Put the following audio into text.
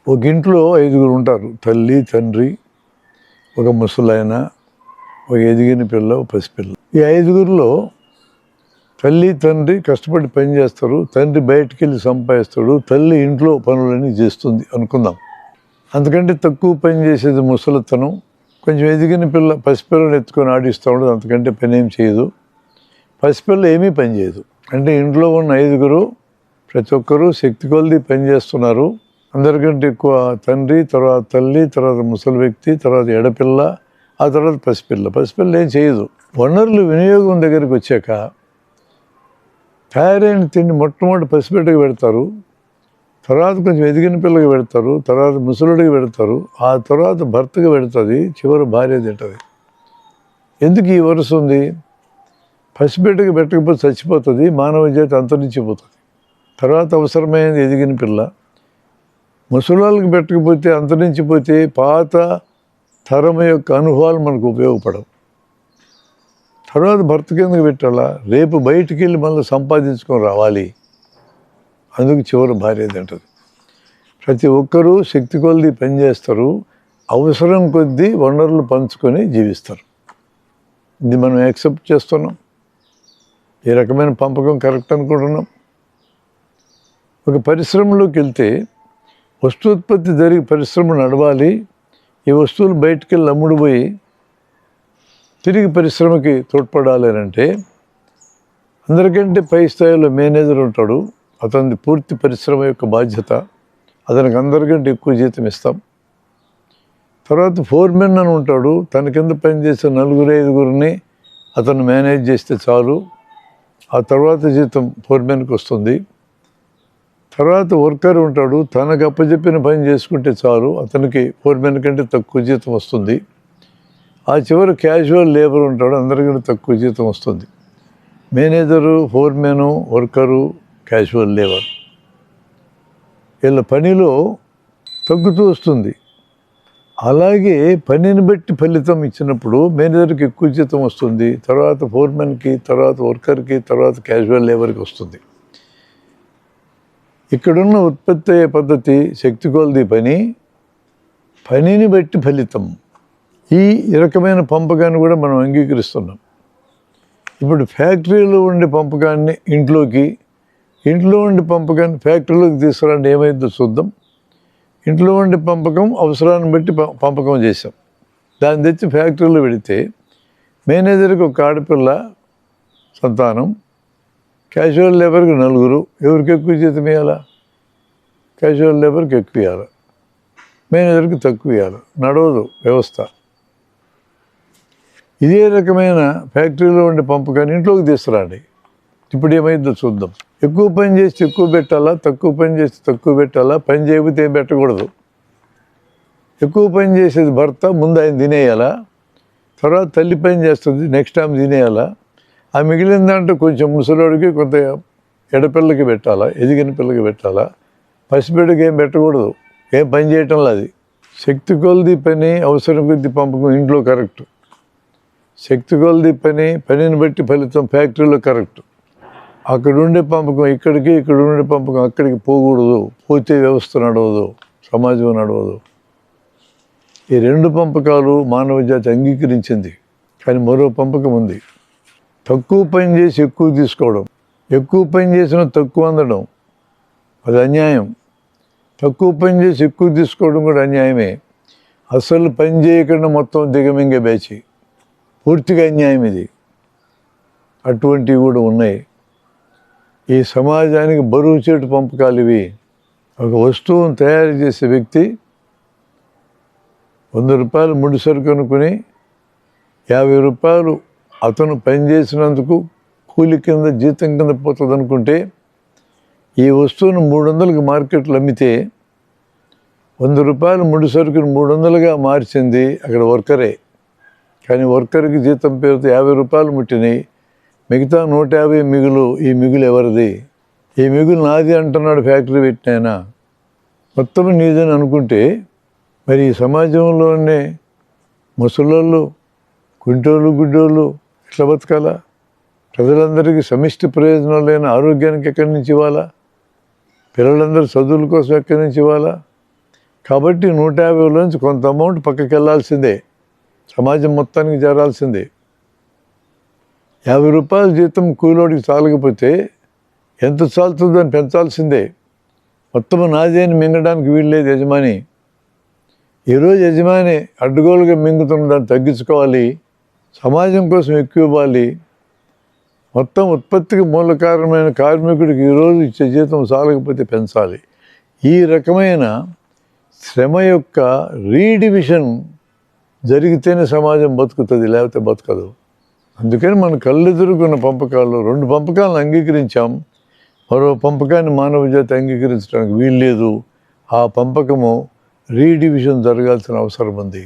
ఒక ఇంట్లో 5గురు ఉంటారు. తల్లి, తండ్రి, ఒక ముసలాయన, ఒక ఎదిగిన పిల్ల, ఒక పసిపిల్ల. ఈ 5గురిలో తల్లి, తండ్రి కష్టపడి పని చేస్తారు. తండ్రి బయటికి వెళ్ళి సంపాదిస్తాడు. తల్లి ఇంట్లో పనులన్నీ చేస్తుంది అనుకుందాం. అంతకంటే తక్కువ పని చేసేది ముసలితనం. కొంచెం ఎదిగిన పిల్ల పసిపిల్లని ఎత్తుకొని ఆడిస్తూ ఉండదు. అంతకంటే పని ఏం చేయదు. పసిపిల్ల ఏమీ పని చేయదు. అంటే ఇంట్లో ఉన్న 5గురు ప్రతి ఒక్కరూ శక్తి కొలది పని చేస్తున్నారు. అందరికంటే ఎక్కువ తండ్రి, తర్వాత తల్లి, తర్వాత ముసలి వ్యక్తి, తర్వాత ఎడపిల్ల, ఆ తర్వాత పసిపిల్ల. పసిపిల్ల ఏం చేయదు. వనరులు వినియోగం దగ్గరికి వచ్చాక తయారైన తిండి మొట్టమొదటి పసిబిడ్డకి పెడతారు, తర్వాత కొంచెం ఎదిగిన పిల్లకి పెడతారు, తర్వాత ముసలుడికి పెడతారు, ఆ తర్వాత భర్తకి పెడుతుంది, చివరి భార్య తింటుంది. ఎందుకు ఈ వరుస ఉంది? పసిబిడ్డకి పెట్టకపోతే చచ్చిపోతుంది, మానవ జాతి అంతరించిపోతుంది. తర్వాత అవసరమైనది ఎదిగిన పిల్ల. ముసలాళ్ళకి పెట్టకపోతే అంతరించిపోతే పాత తరం యొక్క అనుభవాలు మనకు ఉపయోగపడవు. తర్వాత భర్త కిందకి పెట్టాలా? రేపు బయటికి వెళ్ళి మళ్ళీ సంపాదించుకొని రావాలి. అందుకు చివరి భార్య తింటుంది. ప్రతి ఒక్కరూ శక్తి కొలది పనిచేస్తారు. అవసరం కొద్దీ వనరులు పంచుకొని జీవిస్తారు. ఇది మనం యాక్సెప్ట్ చేస్తున్నాం. ఈ రకమైన పంపకం కరెక్ట్ అనుకుంటున్నాం. ఒక పరిశ్రమలోకి వెళ్తే వస్తూత్పత్తి జరిగి పరిశ్రమ నడవాలి. ఈ వస్తువులు బయటికి వెళ్ళి అమ్ముడుపోయి తిరిగి పరిశ్రమకి తోడ్పడాలి అంటే అందరికంటే పై స్థాయిలో మేనేజర్ ఉంటాడు. అతని పూర్తి పరిశ్రమ యొక్క బాధ్యత. అతనికి అందరికంటే ఎక్కువ జీతం ఇస్తాం. తర్వాత ఫోర్మెన్ అని ఉంటాడు. తన కింద పనిచేసే 4-5గురిని అతను మేనేజ్ చేస్తే చాలు. ఆ తర్వాత జీతం ఫోర్మెన్కి వస్తుంది. తర్వాత వర్కర్ ఉంటాడు. తనకు అప్పచెప్పిన పని చేసుకుంటే చాలు. అతనికి ఫోర్మెన్ కంటే తక్కువ జీతం వస్తుంది. ఆ చివరి క్యాజువల్ లేబర్ ఉంటాడు. అందరికంటే తక్కువ జీతం వస్తుంది. మేనేజరు, ఫోర్మెను, వర్కరు, క్యాజువల్ లేబర్ వీళ్ళ పనిలో తగ్గుతూ వస్తుంది. అలాగే పనిని బట్టి ఫలితం ఇచ్చినప్పుడు మేనేజర్కి ఎక్కువ జీతం వస్తుంది, తర్వాత ఫోర్మెన్కి, తర్వాత వర్కర్కి, తర్వాత క్యాజువల్ లేబర్కి వస్తుంది. ఇక్కడున్న ఉత్పత్తి అయ్యే పద్ధతి శక్తి కొలది పనిని బట్టి ఫలితం. ఈ రకమైన పంపకాన్ని కూడా మనం అంగీకరిస్తున్నాం. ఇప్పుడు ఫ్యాక్టరీలో ఉండే పంపకాన్ని ఇంట్లో ఉండే పంపకాన్ని ఫ్యాక్టరీలోకి తీసుకురండి, ఏమైందో చూద్దాం. ఇంట్లో ఉండే పంపకం అవసరాన్ని బట్టి పంపకం చేసాం. దాన్ని తెచ్చి ఫ్యాక్టరీలో పెడితే మేనేజర్కి ఒక ఆడపిల్ల సంతానం, క్యాజువల్ లేబర్కి 4. ఎవరికి ఎక్కువ జీతం ఇవ్వాలా? క్యాజువల్ లేబర్కి ఎక్కువ ఇవ్వాలి, మేనేజర్కి తక్కువ ఇవ్వాలి. నడవదు వ్యవస్థ. ఇదే రకమైన ఫ్యాక్టరీలో ఉండే పంపకాన్ని ఇంట్లోకి తీసుకురండి. ఇప్పుడు ఏమైందో చూద్దాం. ఎక్కువ పని చేస్తే ఎక్కువ పెట్టాలా, తక్కువ పని చేస్తే తక్కువ పెట్టాలా? పని చేయకపోతే ఏం పెట్టకూడదు. ఎక్కువ పని చేసేది భర్త, ముందు ఆయన తినేయాలా, తర్వాత తల్లి పని చేస్తుంది, నెక్స్ట్ టైం తినేయాలా. ఆ మిగిలిన దాంట్లో కొంచెం ముసలోడికి, కొంత ఎడపిల్లకి పెట్టాలా, ఎదిగిన పిల్లకి పెట్టాలా. పసిబిడ్డకి ఏం పెట్టకూడదు, ఏం పని చేయటంలో. అది శక్తి కొలది పని, అవసరం కొద్ది పంపకం ఇంట్లో కరెక్ట్. శక్తి కొలది పనిని బట్టి ఫలితం ఫ్యాక్టరీలో కరెక్ట్. అక్కడ ఉండే పంపకం ఇక్కడికి, ఇక్కడ ఉండే పంపకం అక్కడికి పోకూడదు. పోతే వ్యవస్థ నడవదు, సమాజం నడవదు. ఈ 2 పంపకాలు మానవ జాతి అంగీకరించింది. కానీ మరో పంపకం ఉంది. తక్కువ పని చేసి ఎక్కువ తీసుకోవడం, ఎక్కువ పని చేసిన తక్కువ అందడం, అది అన్యాయం. తక్కువ పని చేసి ఎక్కువ తీసుకోవడం కూడా అన్యాయమే. అసలు పని చేయకుండా మొత్తం దిగమింగే బ్యాచి, పూర్తిగా అన్యాయం ఇది. అటువంటివి కూడా ఉన్నాయి. ఈ సమాజానికి బరువు చేటు పంపకాలు ఇవి. ఒక వస్తువును తయారు చేసే వ్యక్తి 100 రూపాయలు ముడి సరుకు అనుకుని 50 రూపాయలు అతను పనిచేసినందుకు కూలి కింద, జీతం కింద పోతుంది అనుకుంటే, ఈ వస్తువును 300కి మార్కెట్లో అమ్మితే 100 రూపాయలు ముడి సరుకుని 300గా మార్చింది అక్కడ వర్కరే. కానీ వర్కర్కి జీతం పేరుతో 50 రూపాయలు ముట్టినాయి. మిగతా 150 మిగులు. ఈ మిగులు ఎవరిది? ఈ మిగులు నాది అంటున్నాడు ఫ్యాక్టరీ పెట్టినాయన. మొత్తం నీదని అనుకుంటే మరి ఈ సమాజంలోనే ముసలోళ్ళు, కుంటోళ్ళు, గుడ్డోళ్ళు ఎట్లా బతకాలా? ప్రజలందరికీ సమిష్టి ప్రయోజనం లేని ఆరోగ్యానికి ఎక్కడి నుంచి ఇవ్వాలా? పిల్లలందరూ చదువుల కోసం ఎక్కడి నుంచి ఇవ్వాలా? కాబట్టి 150లోంచి కొంత అమౌంట్ పక్కకి వెళ్ళాల్సిందే, సమాజం మొత్తానికి చేరాల్సిందే. 50 రూపాయల జీతం కూలోడికి చాలకపోతే ఎంత చాలుతుందని పెంచాల్సిందే. మొత్తం నాదే అని మింగడానికి వీల్లేదు యజమాని. ఈరోజు యజమాని అడ్డగోలుగా మింగుతున్న దాన్ని తగ్గించుకోవాలి, సమాజం కోసం ఎక్కువ ఇవ్వాలి. మొత్తం ఉత్పత్తికి మూల కారణమైన కార్మికుడికి ఈరోజు ఇచ్చే జీతం చాలకపోతే పెంచాలి. ఈ రకమైన శ్రమ యొక్క రీడివిజన్ జరిగితేనే సమాజం బతుకుతుంది, లేకపోతే బతకదు. అందుకని మన కళ్ళెదురుగున్న పంపకాలు 2 పంపకాలను అంగీకరించాం, మరో పంపకాన్ని మానవ జాతి అంగీకరించడానికి వీల్లేదు. ఆ పంపకము రీడివిజన్ జరగాల్సిన అవసరం ఉంది.